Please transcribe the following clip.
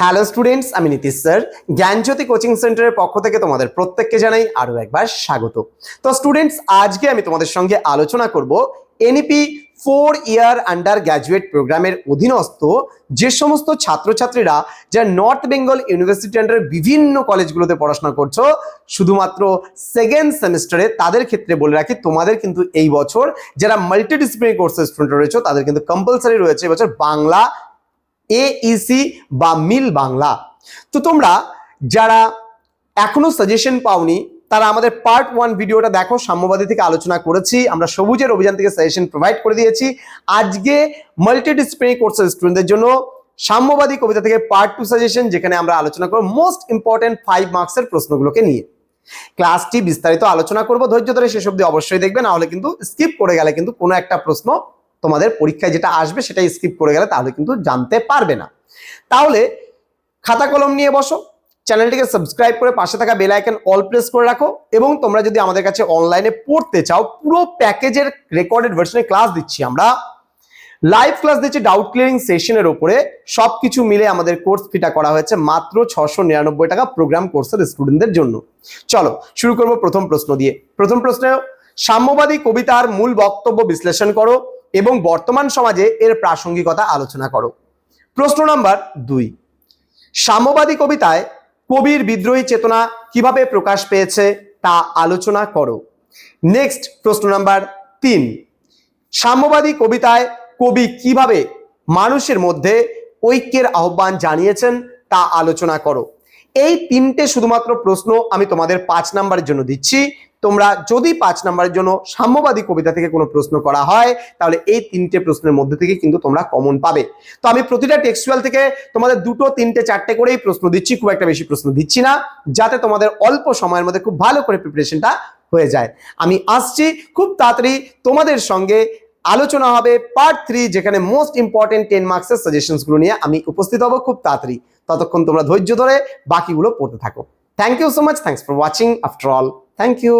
Hello students, আমি Nitish sir জ্ঞানজ্যোতি coaching সেন্টারের পক্ষ থেকে তোমাদের প্রত্যেককে জানাই আরো একবার স্বাগত। তো স্টুডেন্টস, আজকে আমি তোমাদের সঙ্গে আলোচনা করব এনইপি 4 ইয়ার আন্ডার গ্র্যাজুয়েট প্রোগ্রামের অধীনস্থ যে সমস্ত ছাত্রছাত্রীরা যারা নর্থ বেঙ্গল ইউনিভার্সিটি আন্ডারের বিভিন্ন কলেজগুলোতে পড়াশোনা করছো শুধুমাত্র সেকেন্ড সেমিস্টারে, তাদের ক্ষেত্রে বলে রাখি তোমাদের কিন্তু এই বছর যারা মাল্টিডিসিপ্লিনারি কোর্সের স্টুডেন্ট রয়েছে তাদের কিন্তু কম্পালসারি রয়েছে এবছর বাংলা AEC বা মিল বাংলা। তো তোমরা যারা এখনো সাজেশন পাওনি তারা আমাদের পার্ট 1 ভিডিওটা দেখো, সাম্যবাদী থেকে আলোচনা করেছি, আমরা সবুজের অভিযান থেকে সাজেশন প্রোভাইড করে দিয়েছি। আজকে মাল্টিডিসিপ্লিনারি কোর্সের স্টুডেন্টদের জন্য সাম্যবাদী কবিতা থেকে পার্ট 2 সাজেশন, যেখানে আমরা আলোচনা করব মোস্ট ইম্পর্টেন্ট 5 মার্কসের প্রশ্নগুলোকে নিয়ে। ক্লাসটি বিস্তারিত আলোচনা করব, ধৈর্য ধরে শেষ অবধি অবশ্যই দেখবে, না হলে কিন্তু স্কিপ করে গেলে কিন্তু কোনো একটা প্রশ্ন তোমাদের পরীক্ষায় যেটা আসবে সেটাই স্কিপ করে গেলে তাহলে কিন্তু জানতে পারবে না। তাহলে খাতা কলম নিয়ে বসো, চ্যানেলটিকে সাবস্ক্রাইব করে পাশে থাকা বেল আইকন অল প্রেস করে রাখো, এবং তোমরা যদি আমাদের কাছে অনলাইনে পড়তে চাও পুরো প্যাকেজের রেকর্ডেড ভার্সনে ক্লাস দিচ্ছি, আমরা লাইভ ক্লাস দিচ্ছি ডাউট ক্লিয়ারিং সেশনের উপরে। সবকিছু মিলে আমাদের কোর্স ফিটা করা হয়েছে মাত্র 699 টাকা প্রোগ্রাম কোর্সের স্টুডেন্টদের জন্য। চলো শুরু করব প্রথম প্রশ্ন দিয়ে। প্রথম প্রশ্ন, সাম্যবাদী কবিতার মূল বক্তব্য বিশ্লেষণ করো এবং বর্তমান সমাজে এর প্রাসঙ্গিকতা আলোচনা করো। প্রশ্ন নাম্বার 2, সাম্যবাদী কবিতায় কবির বিদ্রোহী চেতনা কিভাবে প্রকাশ পেয়েছে তা আলোচনা করো। নেক্সট প্রশ্ন নাম্বার 3, সাম্যবাদী কবিতায় কবি কিভাবে মানুষের মধ্যে ঐক্যের আহ্বান জানিয়েছেন তা আলোচনা করো। এই তিনটে শুধুমাত্র প্রশ্ন আমি তোমাদের 5 নাম্বারের জন্য দিচ্ছি। তোমরা যদি 5 নাম্বারের জন্য সাম্যবাদী কবিতা থেকে কোনো প্রশ্ন করা হয় তাহলে এই তিনটে প্রশ্নের মধ্যে থেকে কিন্তু তোমরা কমন পাবে। তো আমি প্রতিটা টেক্সচুয়াল থেকে তোমাদের 2, 3, 4 করেই প্রশ্ন দিচ্ছি, খুব একটা বেশি প্রশ্ন দিচ্ছি না, যাতে তোমাদের অল্প সময়ের মধ্যে খুব ভালো করে প্রিপারেশনটা হয়ে যায়। আমি আসছি খুব তাড়াতাড়ি, তোমাদের সঙ্গে আলোচনা হবে পার্ট 3, যেখানে মোস্ট ইম্পর্টেন্ট 10 মার্কসের সাজেশনস গুলো নিয়ে আমি উপস্থিত হব খুব তাড়াতাড়ি। ততক্ষণ তোমরা ধৈর্য ধরে বাকিগুলো পড়তে থাকো। Thank you so much, thanks for watching after all, thank you.